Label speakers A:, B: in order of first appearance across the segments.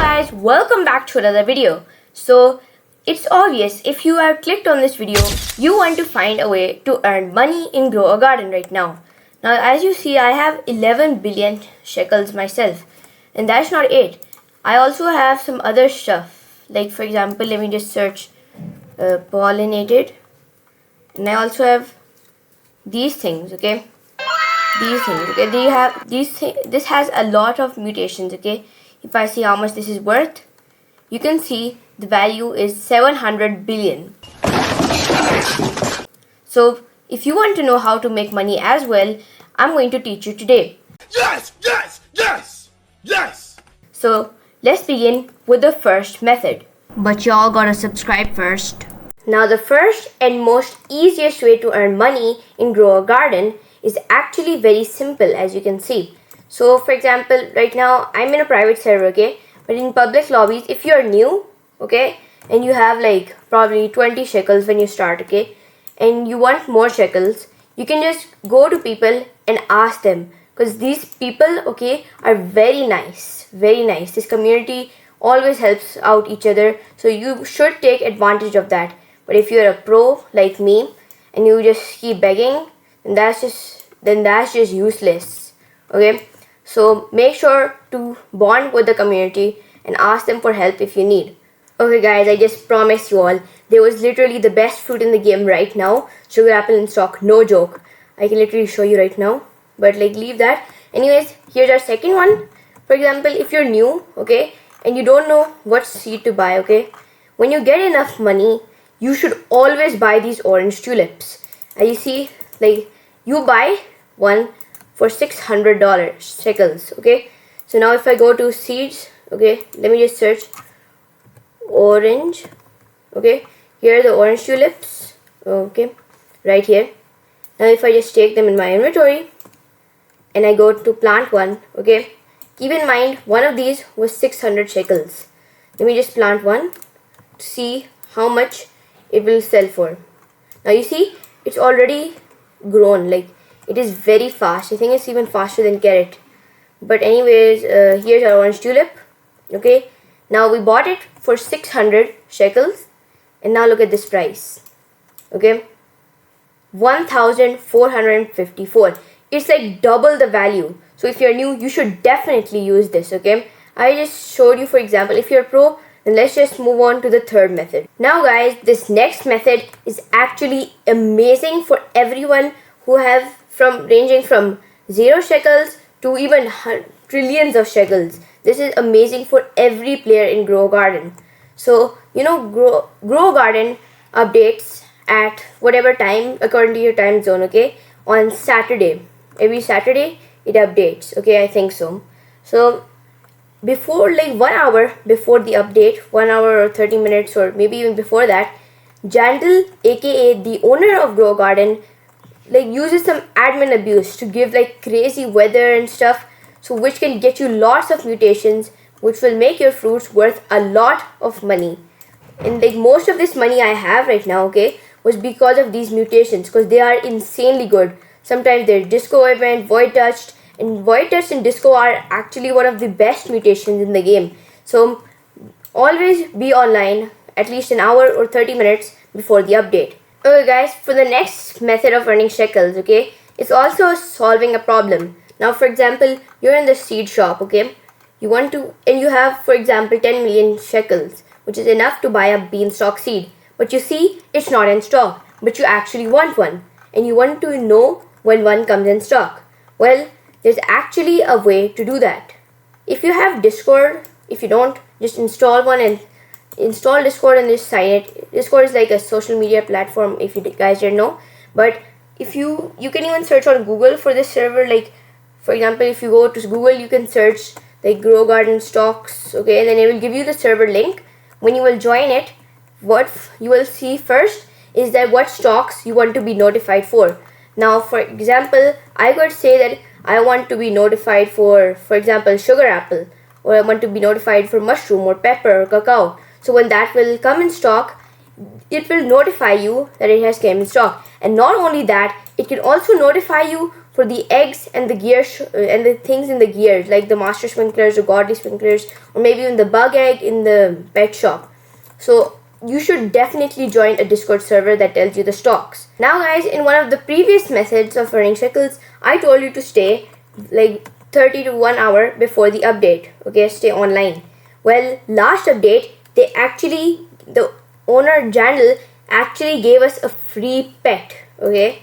A: guys, welcome back to another video. So it's obvious if you have clicked on this video, you want to find a way to earn money in Grow a Garden right now. Now as you see, I have 11 billion shekels myself, and that's not it. I also have some other stuff, like for example, let me just search pollinated, and I also have these things, okay? These things, okay? They have this has a lot of mutations, okay? If I see how much this is worth, you can see the value is 700 billion. So if you want to know how to make money as well, I'm going to teach you today.
B: Yes, yes, yes, yes.
A: So let's begin with the first method. But y'all gotta subscribe first. Now the first and most easiest way to earn money in Grow a Garden is actually very simple, as you can see. So for example, right now I'm in a private server, okay? But in public lobbies, if you're new, okay, and you have like probably 20 shekels when you start, okay, and you want more shekels, you can just go to people and ask them, because these people, okay, are very nice, very nice. This community always helps out each other, so you should take advantage of that. But if you're a pro like me and you just keep begging, then that's just useless, okay? So make sure to bond with the community and ask them for help if you need. Okay guys, I just promised you all, there was literally the best fruit in the game right now, sugar apple in stock, no joke. I can literally show you right now, but like leave that. Anyways, here's our second one. For example, if you're new, okay, and you don't know what seed to buy, okay, when you get enough money, you should always buy these orange tulips. As you see, like you buy one for $600 shekels, okay? So now if I go to seeds, okay, let me just search orange, okay? Here are the orange tulips, okay, right here. Now if I just take them in my inventory and I go to plant one, okay, keep in mind one of these was 600 shekels. Let me just plant one to see how much it will sell for. Now you see, it's already grown, like it is very fast. I think it's even faster than carrot. But anyways, here's our orange tulip, okay? Now we bought it for 600 shekels, and now look at this price, okay? 1,454. It's like double the value. So if you're new, you should definitely use this, okay? I just showed you for example. If you're a pro, then let's just move on to the third method. Now guys, this next method is actually amazing for everyone who have ranging from 0 shekels to even trillions of shekels. This is amazing for every player in Grow Garden. So you know, Grow Garden updates at whatever time according to your time zone, okay? On Saturday, every Saturday it updates, okay? I think so. So before, like 1 hour before the update, 1 hour or 30 minutes or maybe even before that, Jandal, aka the owner of Grow Garden, like uses some admin abuse to give like crazy weather and stuff, so which can get you lots of mutations, which will make your fruits worth a lot of money. And like most of this money I have right now, okay, was because of these mutations, because they are insanely good. Sometimes they're disco event, void touched, and void touched and disco are actually one of the best mutations in the game. So always be online at least an hour or 30 minutes before the update. Okay guys, for the next method of earning shekels, okay, it's also solving a problem. Now for example, you're in the seed shop, okay, you want to, and you have for example 10 million shekels, which is enough to buy a beanstalk seed. But you see, it's not in stock, but you actually want one, and you want to know when one comes in stock. Well, there's actually a way to do that. If you have Discord, if you don't, just install one and install Discord and just sign it. Discord is like a social media platform, if you guys didn't know. But if you can even search on Google for this server. Like for example, if you go to Google, you can search like Grow Garden stocks, okay, and then it will give you the server link. When you will join it, what you will see first is that what stocks you want to be notified for. Now for example, I could say that I want to be notified for example sugar apple, or I want to be notified for mushroom or pepper or cacao. So when that will come in stock, it will notify you that it has came in stock. And not only that, it can also notify you for the eggs and the gears and the things in the gears, like the master sprinklers or godly sprinklers, or maybe even the bug egg in the pet shop. So you should definitely join a Discord server that tells you the stocks. Now guys, in one of the previous methods of earning shekels, I told you to stay like 30 to 1 hour before the update. Okay, stay online. Well, last update, the owner Jandal actually gave us a free pet. Okay,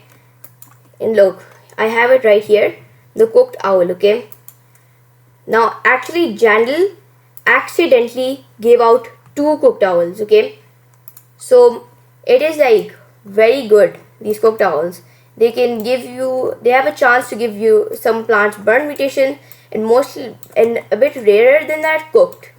A: and look, I have it right here, the cooked owl. Okay, now actually Jandal accidentally gave out 2 cooked owls. Okay, so it is like very good, these cooked owls. They have a chance to give you some plants burn mutation, and a bit rarer than that, cooked.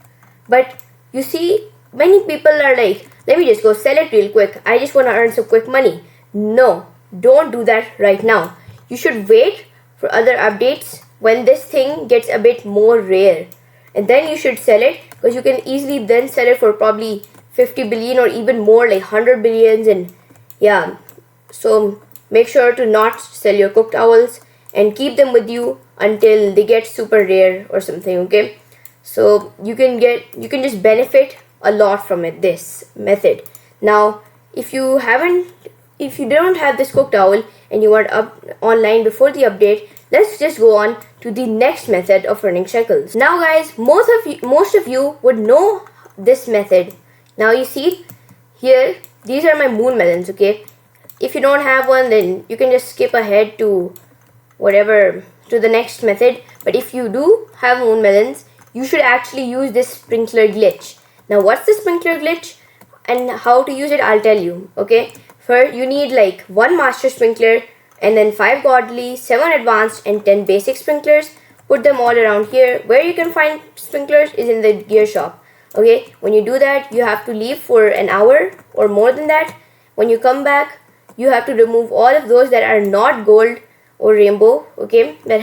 A: But you see, many people are like, let me just go sell it real quick, I just want to earn some quick money. No, don't do that right now. You should wait for other updates when this thing gets a bit more rare, and then you should sell it, because you can easily then sell it for probably 50 billion or even more, like 100 billions. And yeah, so make sure to not sell your cooked owls and keep them with you until they get super rare or something. Okay, so you can just benefit a lot from this method. Now if you don't have this cooked owl and you are up online before the update, let's just go on to the next method of earning shekels. Now guys, most of you would know this method. Now you see here, these are my moon melons. Okay, if you don't have one, then you can just skip ahead to the next method. But if you do have moon melons, you should actually use this sprinkler glitch. Now what's the sprinkler glitch and how to use it, I'll tell you. Okay, first you need like 1 master sprinkler, and then 5 godly, 7 advanced, and 10 basic sprinklers. Put them all around here. Where you can find sprinklers is in the gear shop. Okay, when you do that, you have to leave for an hour or more than that. When you come back, you have to remove all of those that are not gold or rainbow. Okay, that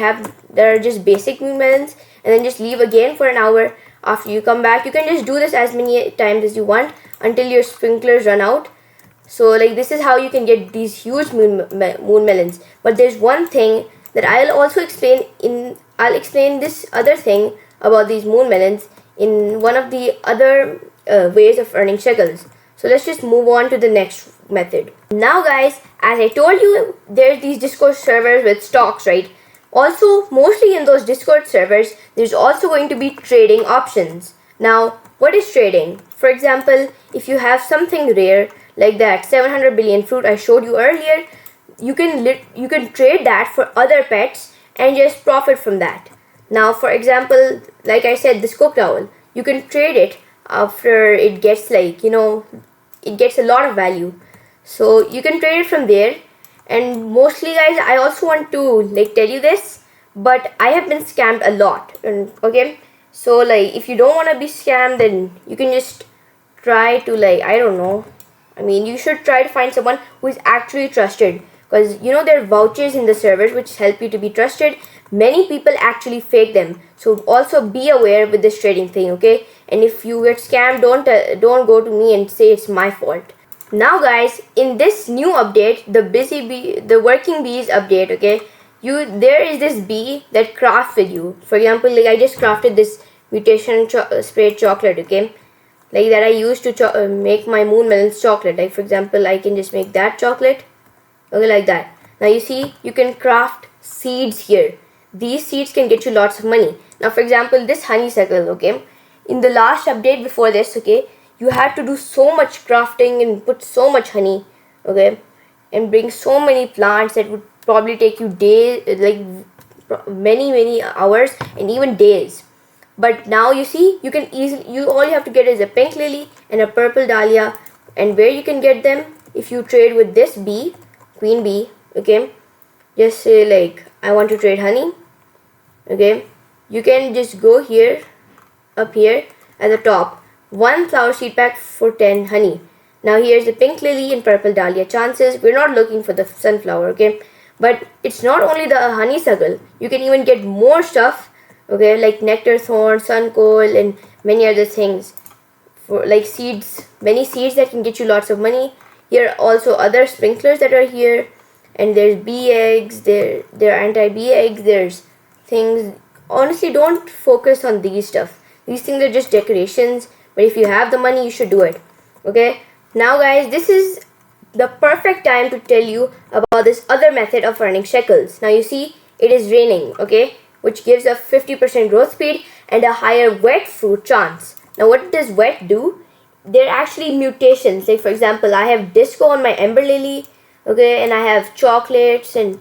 A: are just basic moon melons, and then just leave again for an hour. After you come back, you can just do this as many times as you want until your sprinklers run out. So like, this is how you can get these huge moon melons. But there's one thing that I'll explain this other thing about these moon melons in one of the other ways of earning shekels. So let's just move on to the next method. Now guys, as I told you, there's these Discord servers with stocks, right? Also, mostly in those Discord servers, there's also going to be trading options. Now, what is trading? For example, if you have something rare like that 700 billion fruit I showed you earlier, you can trade that for other pets and just profit from that. Now, for example, like I said, this cooked owl, you can trade it after it gets it gets a lot of value. So you can trade it from there. And mostly guys, I also want to tell you this, but I have been scammed a lot. And okay, so if you don't want to be scammed, then you can just try to I don't know, you should try to find someone who is actually trusted, because there are vouchers in the servers which help you to be trusted. Many people actually fake them, so also be aware with this trading thing. Okay, and if you get scammed, don't go to me and say it's my fault. Now guys, in this new update, the working bees update, okay, there is this bee that crafts with you. For example, I just crafted this mutation sprayed chocolate. Okay, that I used to make my moon melons chocolate. For example, I can just make that chocolate. Okay, like that. Now you see, you can craft seeds here. These seeds can get you lots of money. Now for example, this honeysuckle, okay, in the last update before this, okay, you had to do so much crafting and put so much honey, okay, and bring so many plants that would probably take you days, many hours and even days. But now you see, you can all you have to get is a pink lily and a purple dahlia. And where you can get them, if you trade with this bee, queen bee, okay, just say I want to trade honey. Okay, you can just go here, up here at the top, 1 flower seed pack for 10 honey. Now here's the pink lily and purple dahlia chances. We're not looking for the sunflower, okay, but it's not only the honeysuckle, you can even get more stuff, okay, like nectar thorn, sun coal, and many other things, for seeds, many seeds that can get you lots of money. Here are also other sprinklers that are here, and there's bee eggs, there are anti-bee eggs, there's things. Honestly, don't focus on these stuff. These things are just decorations, but if you have the money, you should do it. Okay, now guys, this is the perfect time to tell you about this other method of earning shekels. Now you see, it is raining, okay, which gives a 50% growth speed and a higher wet fruit chance. Now what does wet do? They're actually mutations. Like for example, I have disco on my ember lily, okay, and I have chocolates, and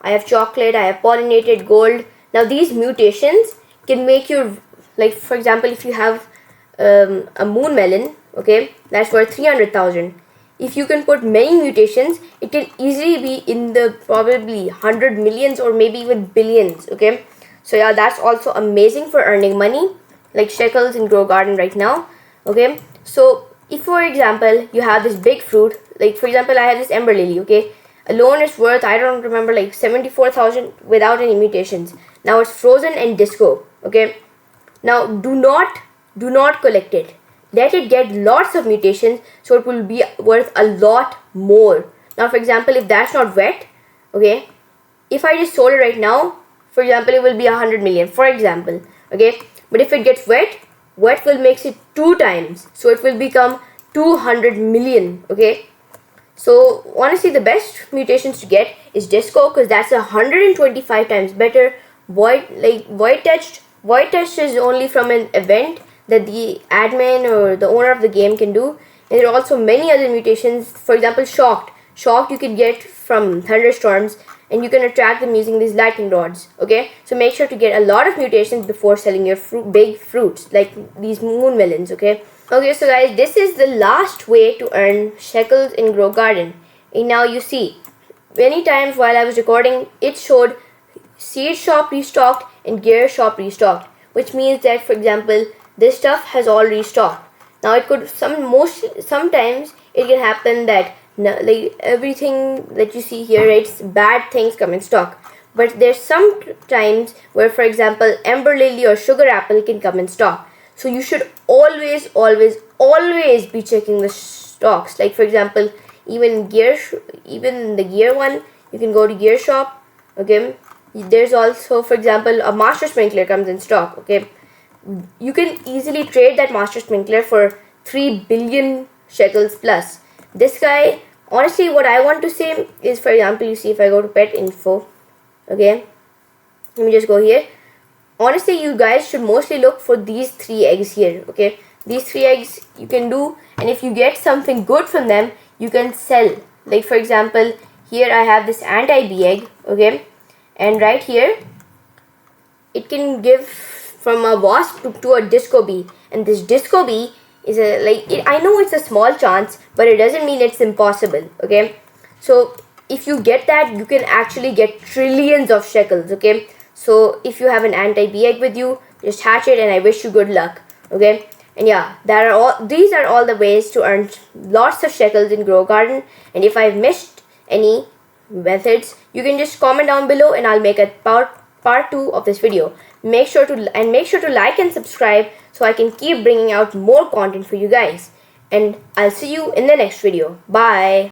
A: I have pollinated gold. Now these mutations can make you, like for example, if you have a moon melon, okay, that's worth 300,000. If you can put many mutations, it can easily be in the probably 100 millions or maybe even billions, okay. So yeah, that's also amazing for earning money, like shekels in Grow Garden right now, okay. So if for example you have this big fruit, like for example I have this ember lily, okay, alone it's worth, I don't remember, like 74,000 without any mutations. Now it's frozen and disco, okay. Now do not collect it. Let it get lots of mutations, so it will be worth a lot more. Now for example, if that's not wet, okay, if I just sold it right now, for example, it will be 100 million, for example, okay. But if it gets wet will makes it 2 times, so it will become 200 million, okay. So honestly, the best mutations to get is disco, because that's 125 times better. Void touched is only from an event that the admin or the owner of the game can do, and there are also many other mutations. For example, shocked you can get from thunderstorms, and you can attract them using these lightning rods, okay. So make sure to get a lot of mutations before selling your big fruits like these moon melons, okay. Okay, so guys, this is the last way to earn shekels in Grow Garden. And now you see, many times while I was recording, it showed seed shop restocked and gear shop restocked, which means that for example this stuff has all restocked. Now it could sometimes it can happen that like everything that you see here, it's bad things come in stock, but there's some times where for example ember lily or sugar apple can come in stock. So you should always be checking the stocks. Like for example, even the gear one, you can go to gear shop, okay. There's also for example a master sprinkler comes in stock, okay. You can easily trade that master sprinkler for 3 billion shekels plus. This guy, honestly, what I want to say is, for example, you see if I go to pet info, okay, let me just go here. Honestly, you guys should mostly look for these 3 eggs here, okay. These 3 eggs you can do, and if you get something good from them, you can sell. Like for example, here I have this anti-bee egg, okay, and right here it can give from a wasp to a disco bee, and this disco bee is I know it's a small chance, but it doesn't mean it's impossible, okay. So if you get that, you can actually get trillions of shekels, okay. So if you have an anti-bee egg with you, just hatch it, and I wish you good luck, okay. And yeah, these are all the ways to earn lots of shekels in Grow Garden. And if I've missed any methods, you can just comment down below and I'll make a part 2 of this video. Make sure to like and subscribe so I can keep bringing out more content for you guys. And I'll see you in the next video. Bye.